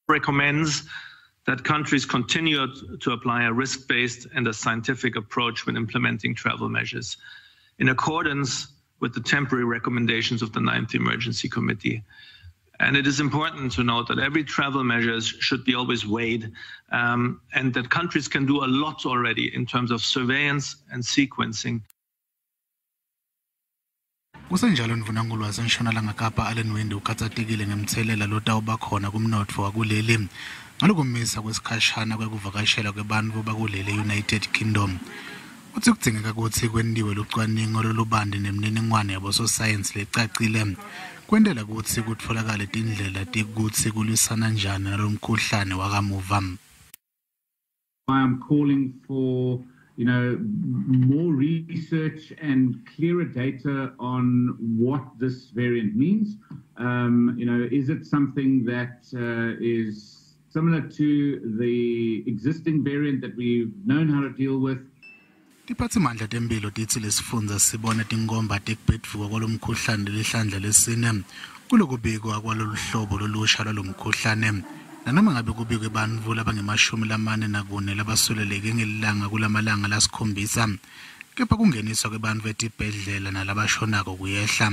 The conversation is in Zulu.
recommends that countries continue to apply a risk-based and a scientific approach when implementing travel measures, in accordance with the temporary recommendations of the 9th Emergency Committee. And it is important to note that every travel measures should be always weighed, and that countries can do a lot already in terms of surveillance and sequencing. Kusenjalo Mvunangulu waseNtshonalanga Kapa Allen Winde ukhathatekile ngemthelela lotawuba khona kumnotfo wakuleli ngalokumisa kwesikhashana kwekuvakashela kwebantfu bakuleli United Kingdom. Uthi kudzingeka ukuthi kwendiwe lucwaningo lolubandi nemininingwane yabososayensi lecacile kwendela ukuthi kutfolakale tindlela tikutsi kulwisana njani nalomkhuhlane wakamuva. I am calling for more research and clearer data on what this variant means. Is it something that is similar to the existing variant that we've known how to deal with? Tiphatsimandla temphilo tithi lesifundza sibone tinkomba tekuphetfuka kwalomkhuhlane lelihlandla lesine kulokubikwa kwaloluhlobo lolusha lwalomkhuhlane. Nanoma ngabe kubikwe bantfu labangama-44 labasuleleke ngelilanga kulamalanga lasikhombisa, kepha kungeniswa kwebantfu etibhedlela nalabashonako kuyehla.